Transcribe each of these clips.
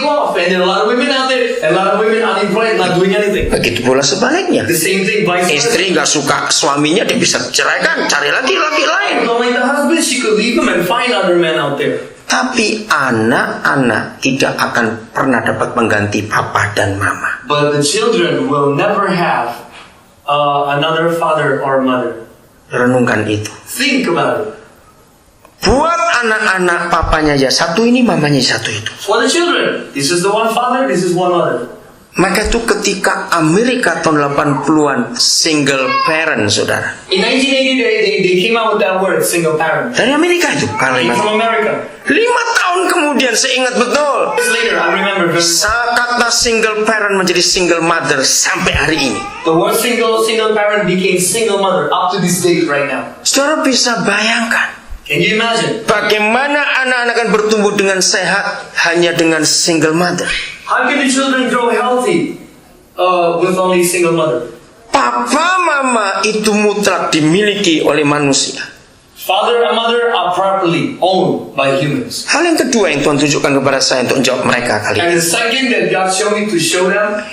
off, and there are a lot of women out there, and a lot of women unemployed, not doing anything. Begitu pula sebaliknya. The same thing, vice versa. Istri nggak suka suaminya, dia bisa ceraikan, cari lagi laki lain. Don't like the husband, she could leave him and find other men out there. Tapi anak-anak tidak akan pernah dapat mengganti papa dan mama. But the children will never have another father or mother. Renungkan itu. Think about it. Buat anak-anak papanya aja satu ini, mamanya satu itu. For the children, this is the one father, this is one mother. Maka itu ketika Amerika tahun 80-an single parent, saudara. In 1980, they came out with that word, single parent. Dari Amerika itu Came kalimat. from America. 5 tahun kemudian saya ingat betul. Years later, I remember Kata single parent menjadi single mother sampai hari ini. the word single parent became single mother up to this date right now. Saudara bisa bayangkan Can you imagine? bagaimana anak-anak akan bertumbuh dengan sehat hanya dengan single mother. How can the children grow healthy with only single mother? Papa mama itu mutlak dimiliki oleh manusia. Father and mother are properly owned by humans. Hal yang kedua yang Tuhan tunjukkan kepada saya untuk menjawab mereka kali And ini. the second that God showed me to show them,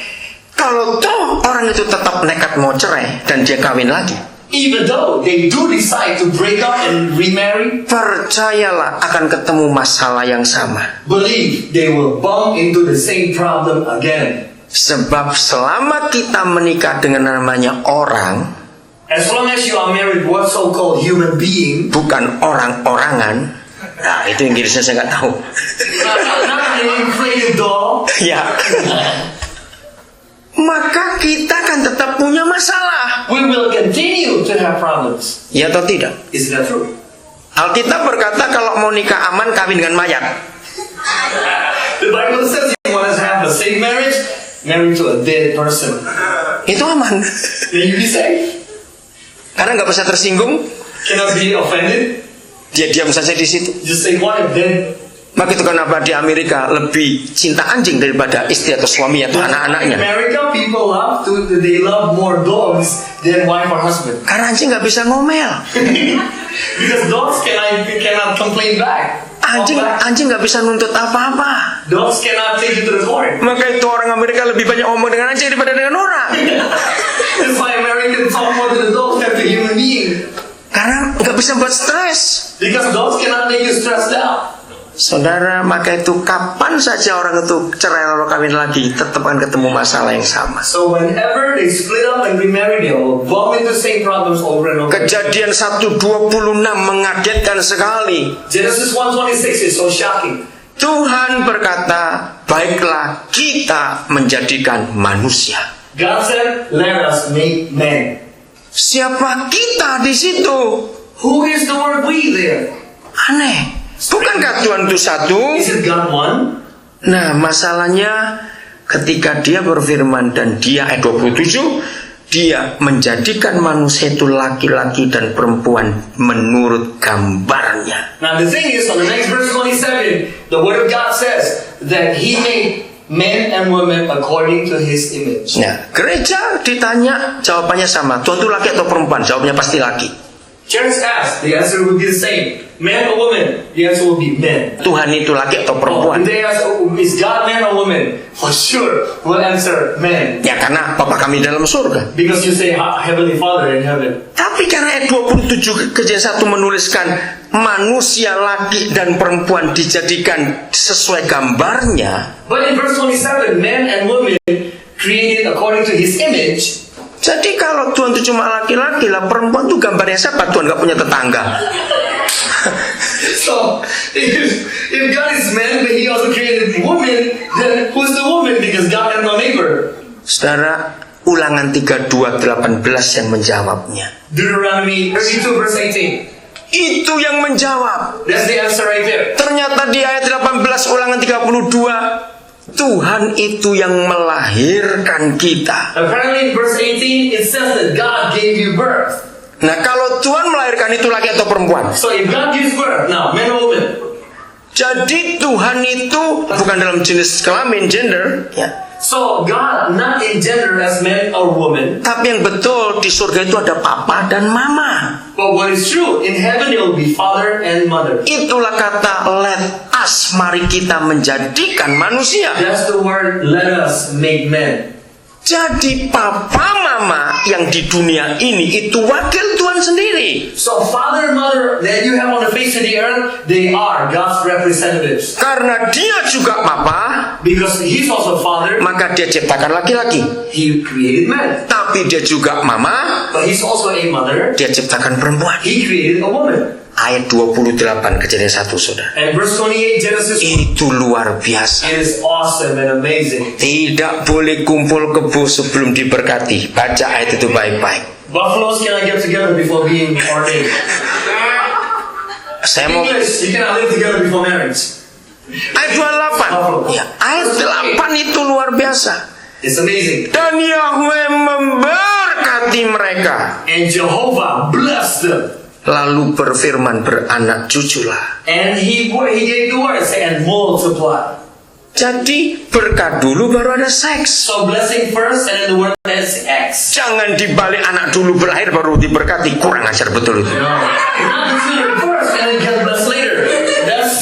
Kalau toh orang itu tetap nekat mau cerai dan dia kawin lagi, even though they do decide to break up and remarry, percayalah akan ketemu masalah yang sama. believe they will bump into the same problem again. Sebab selama kita menikah dengan namanya orang, As long as you are married, what so-called human being, bukan orang-orangan. Nah, itu Inggrisnya saya nggak tahu. not an inflated doll, Ya. Maka kita akan tetap punya masalah. we will continue to have problems. Ya atau tidak? Is that true? Alkitab berkata kalau mau nikah aman kawin dengan mayat. The Bible says you want to have a safe marriage, marry to a dead person. Itu aman. Then you be safe. Karena nggak bisa tersinggung, Cannot be offended. dia diam saja di situ. Just say what, then. Maka itu kenapa di Amerika lebih cinta anjing daripada istri atau suami atau In anak-anaknya. America, people they love more dogs than wife or husband. Karena anjing nggak bisa ngomel. Because dogs cannot complain back. Anjing nggak bisa nuntut apa-apa. Dogs cannot take you to the court. Maka itu orang Amerika lebih banyak ngomong dengan anjing daripada dengan orang. That's why Americans talk more to the dogs than to human being. Karena nggak bisa buat stres. Because dogs cannot make you stressed out. Saudara, maka itu kapan saja orang itu cerai lalu kawin lagi, tetap akan ketemu masalah yang sama. So whenever they split up and remarry, they will bump into the same problems over and over. Kejadian 1:26 mengagetkan sekali. Genesis 1:26 is so shocking. Tuhan berkata, baiklah kita menjadikan manusia. God said, "Let us make man." Siapa kita di situ? Who is the word we there? Aneh. Bukankah Tuhan itu satu? Is it God one? Nah, masalahnya ketika dia berfirman dan dia ayat 27, dia menjadikan manusia itu laki-laki dan perempuan menurut gambarnya. Now the thing is, on the next verse 27, the word of God says that He made men and women according to His image. Nah, gereja ditanya, jawabannya sama. Tuhan itu laki atau perempuan? Jawabnya pasti laki. Church asked, the answer will be the same. Man or woman? The answer will be men. Tuhan itu laki atau perempuan? If they ask, is God man or woman? For sure, we'll answer man. Ya karena Bapa kami dalam surga. Because you say Heavenly Father in heaven. Tapi karena ayat 27 Kejadian 1 menuliskan manusia laki dan perempuan dijadikan sesuai gambarnya. But in verse 27, men and women created according to His image. Jadi kalau Tuhan itu cuma laki-laki lah, perempuan itu gambarnya siapa? Tuhan gak punya tetangga. So, if God is man, but He also created woman, then who's the woman? Because God has no neighbor. Saudara, Ulangan 32:18 yang menjawabnya. Deuteronomy 32 verse 18. Itu yang menjawab. That's the answer right there. Ternyata di ayat 18 Ulangan 32, Tuhan itu yang melahirkan kita. Apparently in verse 18 it says that God gave you birth. Nah, kalau Tuhan melahirkan itu laki atau perempuan? So if God gives birth, now man or woman? Jadi Tuhan itu bukan dalam jenis kelamin, gender, ya. So God not in gender as man or woman. Tapi yang betul di surga itu ada papa dan mama. But what is true, in heaven it will be father and mother. Itulah kata let us, mari kita menjadikan manusia. That's the word, let us make men. Jadi papa mama yang di dunia ini itu wakil Tuhan sendiri. So father and mother that you have on the face of the earth, they are God's representatives. Karena dia juga papa, Because he's also father, maka dia ciptakan laki-laki. he created men. Tapi dia juga mama, But he's also a mother, dia ciptakan perempuan. he created a woman. Ayat 28 Kejadian 1, saudara. And verse 28, Genesis, Itu luar biasa. it is awesome and amazing. Tidak boleh kumpul kebo sebelum diberkati. Baca ayat itu baik-baik. Buffaloes cannot get together before being ordained. Saya mau English, you cannot live together before marriage. ayat 28. Ya, ayat 8 itu luar biasa. It's amazing. Dan Yahweh memberkati mereka. And Jehovah blessed them. Lalu berfirman, beranak cuculah. And he gave the words and multiply. Jadi berkat dulu baru ada seks. So blessing first and then the word is X. Jangan dibalik anak dulu berlahir baru diberkati. Kurang ajar betul itu. No. Not the children first and then get blessed later. That's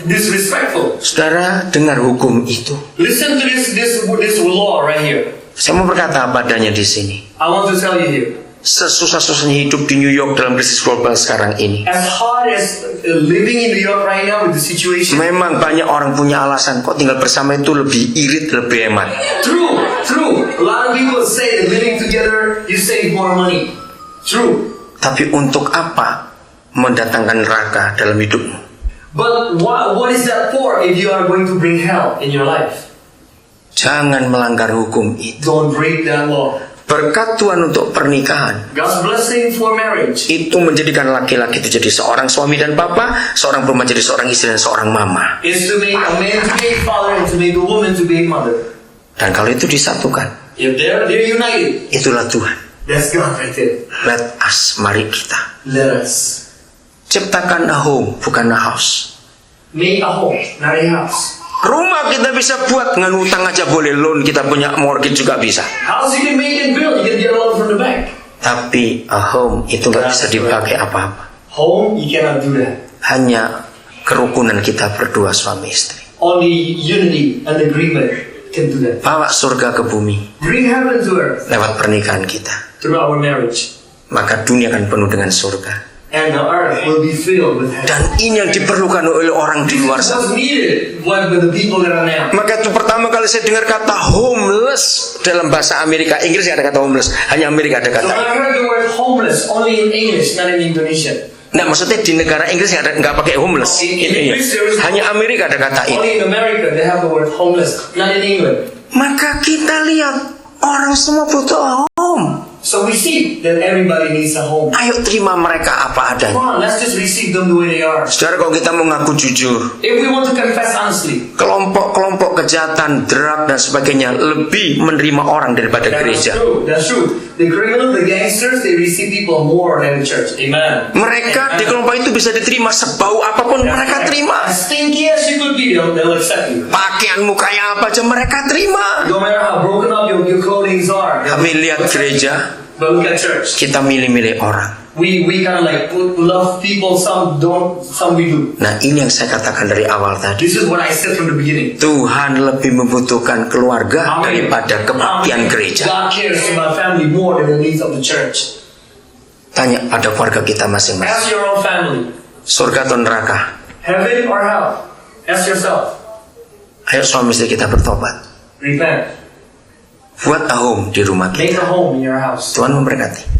disrespectful. Saudara dengar hukum itu. Listen to this law right here. Saya mau berkata apa adanya di sini. I want to tell you here. Sesusah-susahnya hidup di New York dalam krisis global sekarang ini. As hard as living in New York right now with the situation. Memang banyak orang punya alasan kok tinggal bersama itu lebih irit, lebih hemat. True. A lot of people say that living together you save more money. True. Tapi untuk apa mendatangkan neraka dalam hidupmu? But what is that for if you are going to bring hell in your life? Jangan melanggar hukum itu. Don't break that law. Berkat Tuhan untuk pernikahan God's blessing for marriage itu menjadikan laki-laki itu jadi seorang suami dan papa, seorang perempuan jadi seorang istri dan seorang mama. is to make a man to be a father and to make a woman to be a mother. Dan kalau itu disatukan, If they're united, itulah Tuhan. that's God right there. Let us, mari kita Let us ciptakan a home, bukan a house. make a home, not a house. Rumah kita bisa buat dengan utang aja boleh, loan kita punya mortgage juga bisa. House you can make and build, you can get a loan from the bank. Tapi a home itu nggak bisa dipakai apa-apa. Home, you cannot do that. Hanya kerukunan kita berdua suami istri. Only unity and agreement can do that. Bawa surga ke bumi Bring heaven to earth lewat pernikahan kita. through our marriage. Maka dunia akan penuh dengan surga. And the earth will be filled with heaven. Dan ini yang diperlukan oleh orang di luar This sana. was needed with the people that are now. Maka itu pertama kali saya dengar kata homeless dalam bahasa Amerika. Inggris nggak ada kata homeless, hanya Amerika ada So kata. I heard the word homeless only in English, not in Indonesian. Nah, maksudnya di negara Inggris nggak pakai homeless. Ini ya. Hanya Amerika ada kata itu. Only in America they have the word homeless, not in England. Maka kita lihat orang semua butuh home. So we see that everybody needs a home. Ayo terima mereka apa adanya. Come on, let's just receive them the way they are. Saudara, kalau kita mau ngaku jujur, If we want to confess honestly, kelompok-kelompok kejahatan, drug dan sebagainya lebih menerima orang daripada that's gereja. true. That's true. The criminals, the gangsters, they receive people more than the church. Amen. Mereka di kelompok itu bisa diterima sebau apapun mereka terima. As stinky as you could be, they'll accept you. Pakaianmu kayak apa aja mereka terima. No matter how broken up your clothing are. Kami lihat gereja, But look at church. kita milih-milih orang. We kind of like love people, some don't, some we do. Nah, ini yang saya katakan dari awal tadi. This is what I said from the beginning. Tuhan lebih membutuhkan keluarga Amen. daripada kebaktian Amen. gereja. God cares about family more than the needs of the church. Tanya pada keluarga kita masing-masing. Ask your own family, Surga atau neraka? heaven or hell? Ask yourself. Ayo suami istri kita bertobat. Repent. Buat a home di rumah Make kita. a home in your house. Tuhan memberkati.